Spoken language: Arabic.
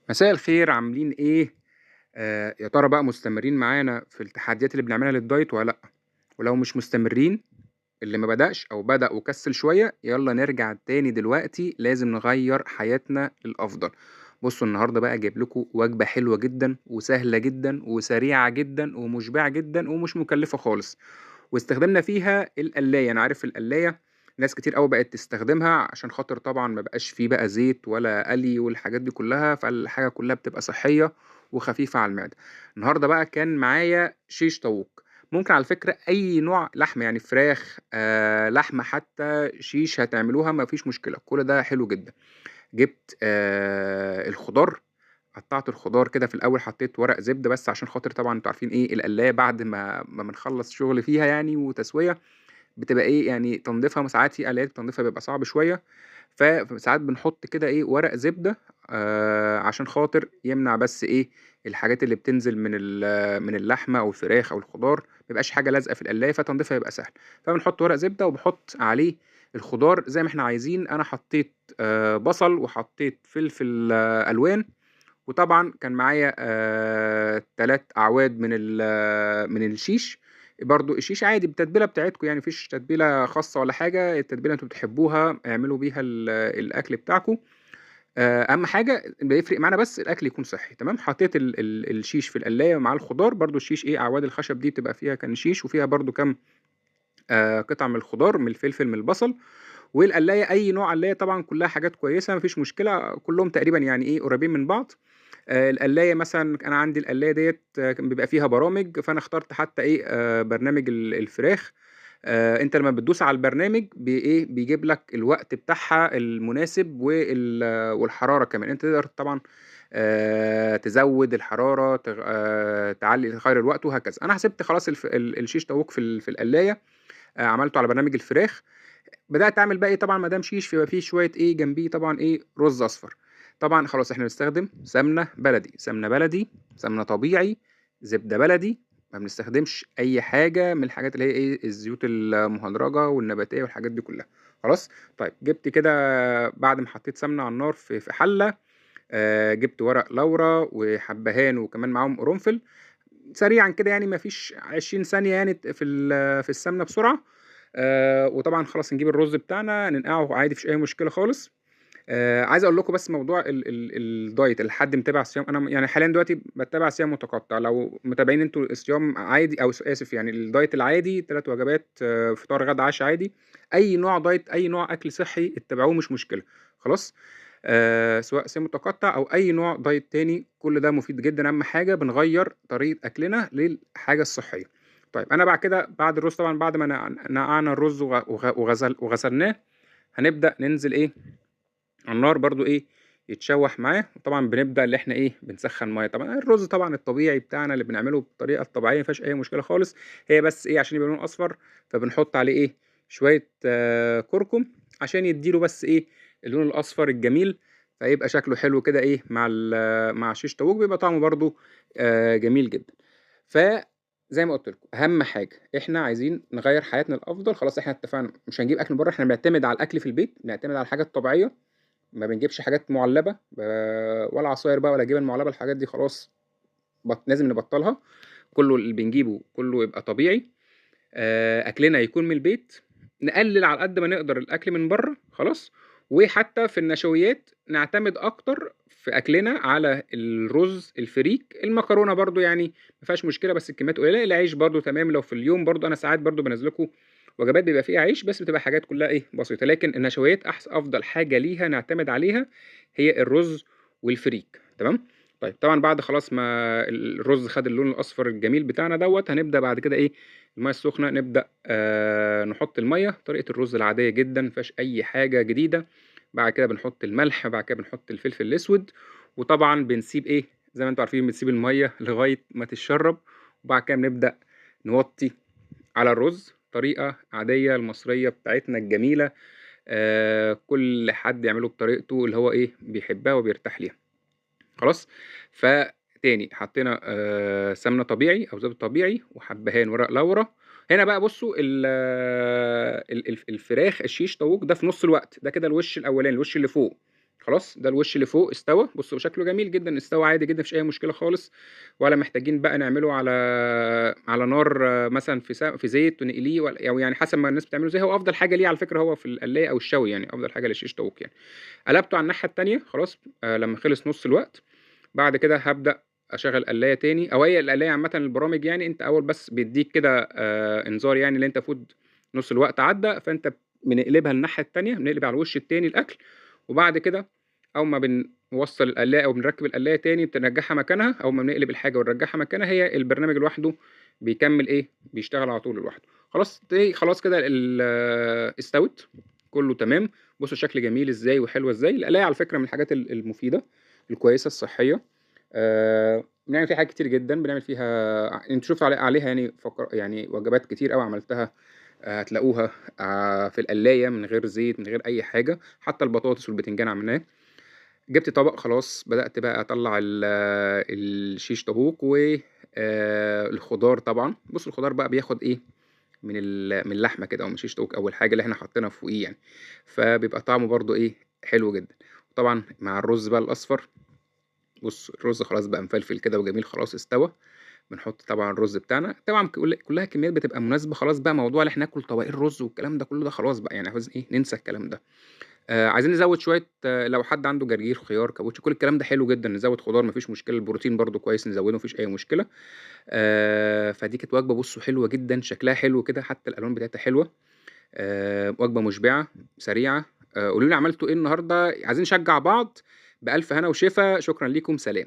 مساء الخير، عاملين ايه؟ يا ترى بقى مستمرين معانا في التحديات اللي بنعملها للدايت ولا لا؟ ولو مش مستمرين، اللي ما بدأش او بدأ وكسل شوية، يلا نرجع تاني دلوقتي، لازم نغير حياتنا للأفضل. بصوا النهاردة بقى جايب لكم وجبة حلوة جدا وسهلة جدا وسريعة جدا ومشبعة جدا ومش مكلفة خالص. واستخدمنا فيها القلاية. انا عارف القلاية ناس كتير قوي بقت تستخدمها عشان خاطر طبعا ما بقاش فيه بقى زيت ولا قلي والحاجات دي كلها، فالحاجة كلها بتبقى صحية وخفيفة على المعدة. النهاردة بقى كان معايا شيش طاووق. ممكن على فكرة أي نوع لحمة، يعني فراخ، لحمة، حتى شيش هتعملوها ما فيش مشكلة، كل ده حلو جدا. جبت الخضار، قطعت الخضار كده. في الاول حطيت ورق زبده بس عشان خاطر طبعا انتوا عارفين ايه القلايه بعد ما بنخلص شغل فيها يعني وتسويه، بتبقى ايه يعني تنظيفها ساعات، في قلايات تنظيفها بيبقى صعب شويه. فساعات بنحط كده ايه ورق زبده عشان خاطر يمنع بس ايه الحاجات اللي بتنزل من اللحمه او الفراخ او الخضار، ما يبقاش حاجه لازقه في القلايه فتنظيفها يبقى سهل. فبنحط ورق زبده وبحط عليه الخضار زي ما احنا عايزين. انا حطيت بصل وحطيت فلفل الوان، وطبعا كان معايا 3 أعواد من الشيش. برضو الشيش عادي بالتتبيلة بتاعتكم، يعني مفيش تتبيلة خاصة ولا حاجة، التتبيلة انتوا بتحبوها اعملوا بيها الأكل بتاعكم. أهم حاجة بيفرق معانا بس الأكل يكون صحي. تمام، حطيت الشيش في القلاية مع الخضار. برضو الشيش ايه أعواد الخشب دي بتبقى فيها كان شيش وفيها برضو كام قطع من الخضار، من الفلفل، من البصل. والقلاية أي نوع قلاية طبعا كلها حاجات كويسة مفيش مشكلة، كلهم تقريبا يعني ايه قريبين من بعض. القلاية مثلا أنا عندي القلاية ديت كان بيبقى فيها برامج، فأنا اخترت حتى إيه برنامج الفراخ. أنت لما بتدوس على البرنامج إيه بيجيب لك الوقت بتاعها المناسب والحرارة كمان. أنت تقدر طبعا تزود الحرارة، تعلي تغير الوقت وهكذا. أنا حسبت خلاص الشيش طاووق في القلاية، عملته على برنامج الفراخ. بدات اعمل بقى ايه طبعا ما دام شيش فيبقى فيه شويه ايه جنبيه طبعا ايه رز اصفر. طبعا خلاص احنا بنستخدم سمنه بلدي، سمنه بلدي، سمنه طبيعي، زبده بلدي. ما بنستخدمش اي حاجه من الحاجات اللي هي ايه الزيوت المهدرجه والنباتيه والحاجات دي كلها. خلاص. طيب جبت كده بعد ما حطيت سمنه على النار في حله، جبت ورق لورا وحبهان وكمان معاهم قرنفل. سريعا كده يعني ما فيش 20 ثانيه يعني في السمنه بسرعه. وطبعا خلاص نجيب الرز بتاعنا ننقعه عادي مفيش اي مشكله خالص. عايز اقول لكم بس موضوع الدايت اللي حد متابع صيام. انا يعني حاليا دلوقتي بتابع صيام متقطع. لو متابعين انتوا الصيام عادي او اسف يعني الدايت العادي 3 وجبات، فطار غدا عشاء عادي. اي نوع دايت اي نوع اكل صحي اتبعوه مش مشكله. خلاص. سواء صيام متقطع او اي نوع دايت تاني كل ده مفيد جدا. اهم حاجه بنغير طريقه اكلنا للحاجه الصحيه. طيب انا بعد كده بعد الرز طبعا بعد ما نقعنا الرز وغسلناه، هنبدا ننزل ايه على النار برضو ايه يتشوح معاه. طبعا بنبدا اللي احنا ايه بنسخن ميه. طبعا الرز طبعا الطبيعي بتاعنا اللي بنعمله بالطريقه الطبيعيه ما فيهاش اي مشكله خالص. هي بس ايه عشان يبقى لونه اصفر فبنحط عليه ايه شويه كركم عشان يديله بس ايه اللون الاصفر الجميل، فيبقى شكله حلو كده ايه مع شيش طاووق بيبقى طعمه برضو جميل جدا. فزي ما قلت لكم اهم حاجه احنا عايزين نغير حياتنا الافضل. خلاص احنا اتفقنا مش هنجيب اكل من بره، احنا بنعتمد على الاكل في البيت، بنعتمد على الحاجات الطبيعيه، ما بنجيبش حاجات معلبة ولا عصاير بقى ولا جبن معلبة. الحاجات دي خلاص لازم نبطلها. كله اللي بنجيبه كله يبقى طبيعي. أكلنا يكون من البيت. نقلل على قد ما نقدر الأكل من بره. خلاص. وحتى في النشويات نعتمد أكتر في أكلنا على الرز، الفريك، المكرونة برضو يعني ما فيهاش مشكلة بس الكميات قليلة. العيش برضو تمام، لو في اليوم برضو أنا ساعات برضو بنزلكم وجبات بيبقى فيها عيش بس بتبقى حاجات كلها ايه بسيطه. لكن النشويات احسن افضل حاجه ليها نعتمد عليها هي الرز والفريك. تمام. طيب طبعا بعد خلاص ما الرز خد اللون الاصفر الجميل بتاعنا دوت، هنبدا بعد كده ايه الميه السخنه نبدا نحط الميه طريقه الرز العاديه جدا ما فيهاش اي حاجه جديده. بعد كده بنحط الملح، بعد كده بنحط الفلفل الاسود، وطبعا بنسيب ايه زي ما انتم عارفين بنسيب الميه لغايه ما تتشرب. وبعد كده بنبدا نوطي على الرز طريقة عادية المصرية بتاعتنا الجميلة. كل حد يعمله بطريقته اللي هو ايه بيحبها وبيرتاح ليها. خلاص. فتاني حطينا سمنة طبيعي او زبدة طبيعي وحبهان ورق لورا. هنا بقى بصوا الفراخ الشيش طاووق ده في نص الوقت ده كده الوش الاولاني الوش اللي فوق. خلاص ده الوش اللي فوق استوى، بصوا شكله جميل جدا، استوى عادي جدا، مفيش اي مشكله خالص، ولا محتاجين بقى نعمله على نار مثلا في زيت ونقليه، ولا او يعني حسب ما الناس بتعمله زي هو افضل حاجه ليه على فكره هو في القلايه او الشوي، يعني افضل حاجه للشيش طاووق يعني. قلبته على الناحيه التانيه خلاص، لما خلص نص الوقت، بعد كده هبدا اشغل قلايه تاني، او هي القلايه عامه البرامج يعني انت اول بس بيديك كده انذار يعني اللي انت فوت نص الوقت عدى، فانت بنقلبها الناحيه التانيه، بنقلب على الوش التاني الاكل، وبعد كده اول ما بنوصل القلايه او بنركب القلايه تاني بنرجعها مكانها، او ما بنقلب الحاجه ونرجعها مكانها، هي البرنامج لوحده بيكمل ايه، بيشتغل على طول لوحده. خلاص دي خلاص كده استوت، كله تمام. بصوا الشكل جميل ازاي وحلوه ازاي. القلايه على فكره من الحاجات المفيده الكويسه الصحيه. بنعمل فيها حاجات كتير جدا، بنعمل فيها انت شفت عليها يعني يعني وجبات كتير قوي عملتها، هتلاقوها في القلايه من غير زيت من غير اي حاجه، حتى البطاطس والبتنجان عملناه. جبت طبق خلاص، بدأت بقى اطلع الشيش طاووق والخضار. طبعا بص الخضار بقى بياخد ايه من اللحمه كده، او من الشيش طاووق اول حاجه اللي احنا حاطينها فوقيه يعني، فبيبقى طعمه برضو ايه حلو جدا. طبعا مع الرز بقى الاصفر، بص الرز خلاص بقى مفلفل كده وجميل خلاص استوى، بنحط طبعا الرز بتاعنا، طبعا كلها كميات بتبقى مناسبه خلاص، بقى موضوع اللي احنا ناكل طبقين رز والكلام ده كله ده خلاص بقى يعني، عاوزين ايه ننسى الكلام ده. عايزين نزود شويه لو حد عنده جرجير خيار كابوتشي كل الكلام ده حلو جدا، نزود خضار مفيش مشكله، البروتين برضو كويس نزوده مفيش اي مشكله. فدي كانت وجبه بصوا حلوه جدا، شكلها حلو كده، حتى الالوان بتاعتها حلوه. وجبه مشبعه سريعه. قولوا لي عملتوا ايه النهارده، عايزين نشجع بعض. بألف هنا وشفا، شكرا ليكم، سلام.